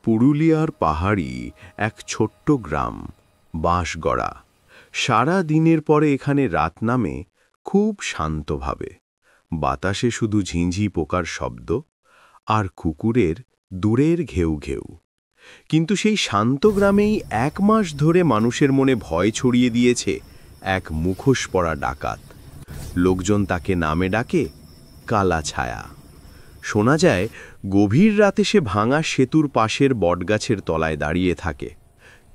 পুরুলিয়ার পাহাড়ি এক ছোট্ট গ্রাম বাঁশগড়া। সারা দিনের পরে এখানে রাত নামে খুব শান্তভাবে। বাতাসে শুধু ঝিঁঝি পোকার শব্দ আর কুকুরের দূরের ঘেউ ঘেউ। কিন্তু সেই শান্ত গ্রামেই 1 মাস ধরে মানুষের মনে ভয় ছড়িয়ে দিয়েছে এক মুখোশ পরা ডাকাত। লোকজন তাকে নামে ডাকে কালা ছায়া। শোনা যায় গভীর রাতে সে ভাঙা সেতুর পাশের বটগাছের তলায় দাঁড়িয়ে থাকে।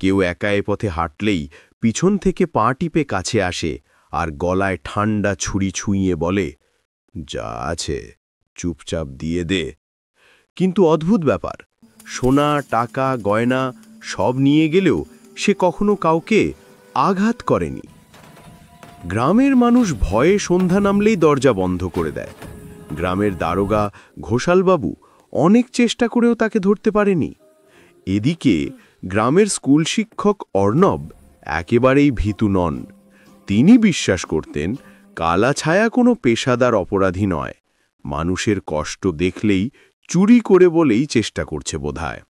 কেউ একা এ পথে হাঁটলেই পিছন থেকে পা টিপে কাছে আসে আর গলায় ঠান্ডা ছুরি ছুঁইয়ে বলে, যা আছে চুপচাপ দিয়ে দে। কিন্তু অদ্ভুত ব্যাপার, সোনা টাকা গয়না সব নিয়ে গেলেও সে কখনো কাউকে আঘাত করেনি। গ্রামের মানুষ ভয়ে সন্ধ্যা নামলেই দরজা বন্ধ করে দেয়। গ্রামের দারোগা ঘোষালবাবু অনেক চেষ্টা করেও তাকে ধরতে পারেনি। এদিকে গ্রামের স্কুল শিক্ষক অর্ণব একেবারেই ভীতু নন। তিনি বিশ্বাস করতেন কালা ছায়া কোনো পেশাদার অপরাধী নয়, মানুষের কষ্ট দেখলেই চুরি করে বলেই চেষ্টা করছে বোধহয়।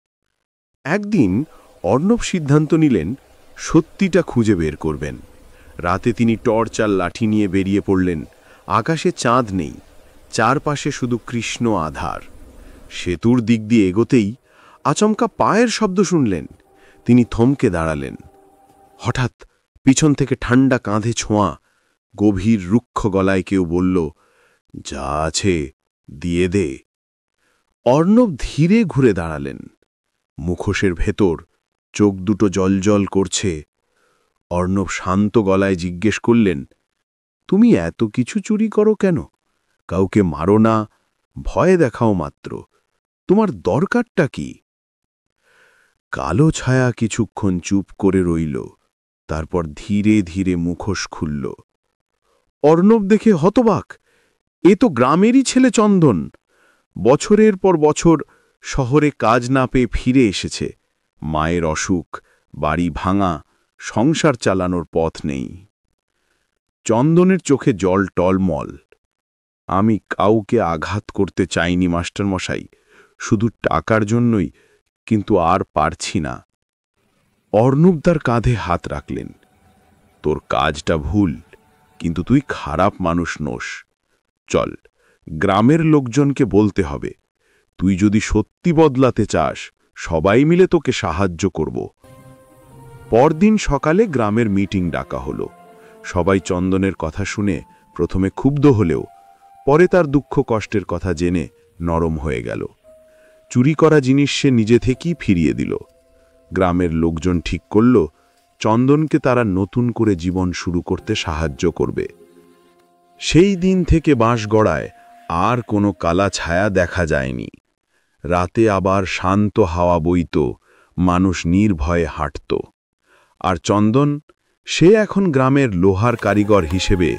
একদিন অর্ণব সিদ্ধান্ত নিলেন সত্যিটা খুঁজে বের করবেন। রাতে তিনি টর্চ আর লাঠি নিয়ে বেরিয়ে পড়লেন। আকাশে চাঁদ নেই, চারপাশে শুধু কৃষ্ণ আধার। সেতুর দিক দিয়ে এগোতেই আচমকা পায়ের শব্দ শুনলেন। তিনি থমকে দাঁড়ালেন। হঠাৎ পিছন থেকে ঠান্ডা কাঁধে ছোঁয়া, গভীর রুক্ষ গলায় কেউ বলল, যা আছে দিয়ে দে। অর্ণব ধীরে ঘুরে দাঁড়ালেন। মুখোশের ভেতর চোখ দুটো জলজল করছে। অর্ণব শান্ত গলায় জিজ্ঞেস করলেন, তুমি এত কিছু চুরি করো কেন? কাউকে মারো না, ভয় দেখাও মাত্র, তোমার দরকারটা কি? কালো ছায়া কিছুক্ষণ চুপ করে রইল, তারপর ধীরে ধীরে মুখোশ খুলল। অর্ণব দেখে হতবাক, এ তো গ্রামেরই ছেলে চন্দন। বছরের পর বছর শহরে কাজ না পেয়ে ফিরে এসেছে। মায়ের অসুখ, বাড়ি ভাঙা, সংসার চালানোর পথ নেই। চন্দনের চোখে জল টলমল। আমি কাউকে আঘাত করতে চাইনি মাস্টারমশাই, শুধু টাকার জন্যই, কিন্তু আর পারছি না। অর্ণব তার কাঁধে হাত রাখলেন। তোর কাজটা ভুল, কিন্তু তুই খারাপ মানুষ নোস। চল, গ্রামের লোকজনকে বলতে হবে। তুই যদি সত্যি বদলাতে চাস, সবাই মিলে তোকে সাহায্য করব। পরদিন সকালে গ্রামের মিটিং ডাকা হলো। সবাই চন্দনের কথা শুনে প্রথমে ক্ষুব্ধ হলেও পরে তার দুঃখ কষ্টের কথা জেনে নরম হয়ে গেল। চুরি করা জিনিস সে নিজে থেকেই ফিরিয়ে দিল। গ্রামের লোকজন ঠিক করল চন্দনকে তারা নতুন করে জীবন শুরু করতে সাহায্য করবে। সেই দিন থেকে বাঁশগড়ায় আর কোনো কালা ছায়া দেখা যায়নি। রাতে আবার শান্ত হাওয়া বইত, মানুষ নির্ভয়ে হাঁটত। আর চন্দন, সে এখন গ্রামের লোহার কারিগর হিসেবে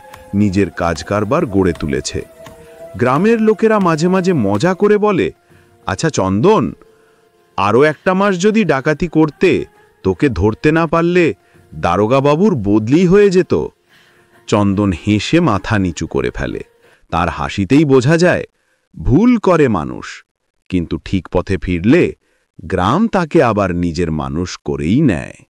নিজের কাজ কারবার গড়ে তুলেছে। গ্রামের লোকেরা মাঝে মাঝে মজা করে বলে, আচ্ছা চন্দন, আরও 1 মাস যদি ডাকাতি করতে, তোকে ধরতে না পারলে দারোগাবাবুর বদলি হয়ে যেত। চন্দন হেসে মাথা নিচু করে ফেলে। তার হাসিতেই বোঝা যায় ভুল করে মানুষ, কিন্তু ঠিক পথে ফিরলে গ্রাম তাকে আবার নিজের মানুষ করেই নেয়।